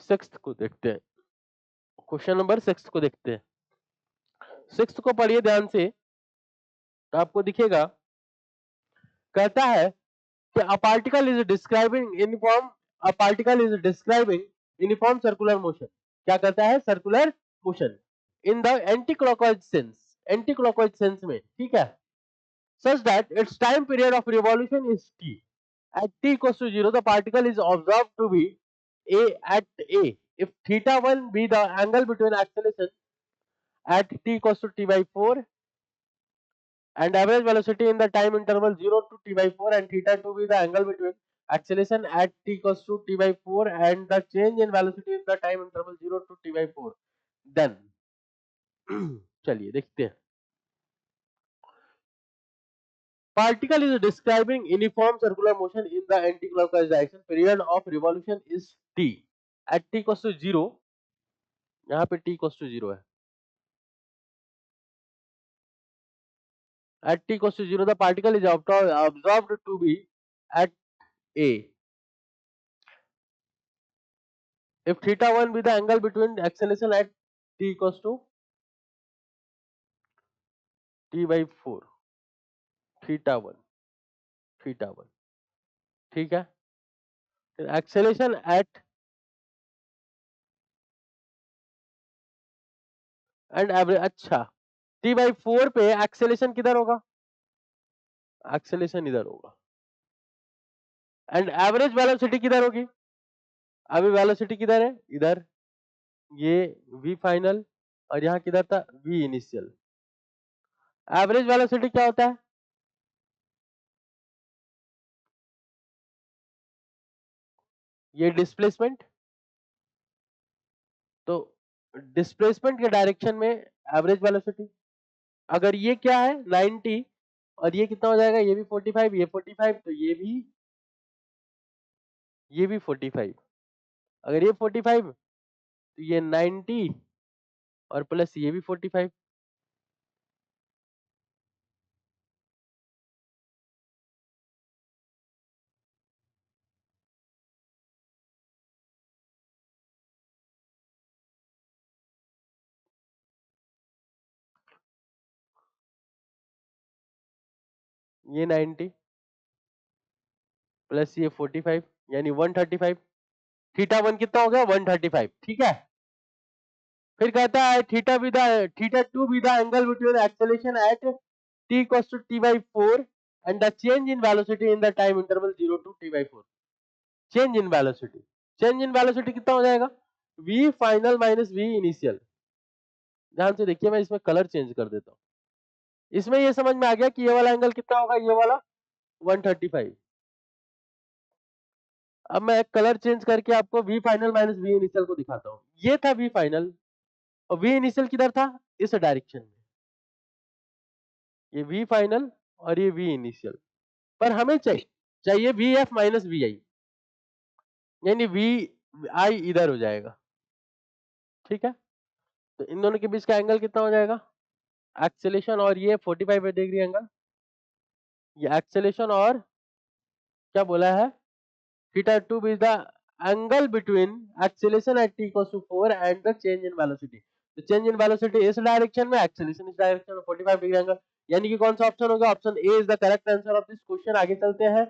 Sixth को देखते हैं, क्वेश्चन नंबर 6 को देखते हैं। 6 को पढ़िए ध्यान से, तो आपको दिखेगा, कहता है कि a particle is describing uniform circular motion। क्या कहता है? Circular motion in the anti clockwise sense में, ठीक है, such that its time period of revolution is t। At t equals to 0, the particle is observed to be at a if theta 1 be the angle between acceleration at t equals to t by 4 and average velocity in the time interval 0 to t by 4 and theta 2 be the angle between acceleration at t equals to t by 4 and the change in velocity in the time interval 0 to t by 4, then चलिए देखते हैं। Particle is describing uniform circular motion in the anti-clockwise direction. Period of revolution is t. At t equals to 0, यहाँ पे t equals to 0 है। At t equals to 0, the particle is observed to be at a if theta 1 be the angle between acceleration at t equals to t by 4, theta 1, ठीक है। Acceleration eight and average, अच्छा, t by 4 पे acceleration किधर होगा? Acceleration इधर होगा। And average velocity किधर होगी? अभी वेलोसिटी किधर है? इधर, ये v फाइनल, और यहाँ किधर था? v initial. एवरेज वेलोसिटी क्या होता है? ये डिस्प्लेसमेंट, तो डिस्प्लेसमेंट के डायरेक्शन में एवरेज वेलोसिटी, अगर ये क्या है 90 और ये कितना हो जाएगा? ये भी 45, ये 45, तो ये भी 45। अगर ये 45 तो ये 90 और प्लस ये भी 45। ये 90 प्लस ये 45 यानी 135। थीटा 1 कितना हो गया? 135, ठीक है। फिर कहता है theta 2 be the angle between acceleration at t equals to t by 4 and the change in velocity in the time interval 0 to t by 4। Change in velocity कितना हो जाएगा? v final minus v initial. ध्यान से देखिए, मैं इसमें colour change कर देता हूँ। इसमें ये समझ में आ गया कि ये वाला एंगल कितना होगा? ये वाला 135। अब मैं कलर चेंज करके आपको v final minus v initial को दिखाता हूँ। ये था v फाइनल और v इनिशियल किधर था? इस डायरेक्शन में। ये v फाइनल और ये v इनिशियल, पर हमें चाहिए vf माइनस vi, यानी vi इधर हो जाएगा, ठीक है। तो इन दोनों के बीच का एंगल कितना हो जाएगा? एक्सेलेरेशन और ये 45 डिग्री एंगल, ये एक्सेलेरेशन और क्या बोला है? Theta 2 is the angle between acceleration at t equals to 4 and the change in velocity. तो चेंज इन वेलोसिटी इस डायरेक्शन में, एक्सेलेरेशन इस डायरेक्शन में, 45 डिग्री एंगल, यानी कि कौन सा ऑप्शन होगा? Option A is the correct answer of this question. आगे चलते हैं।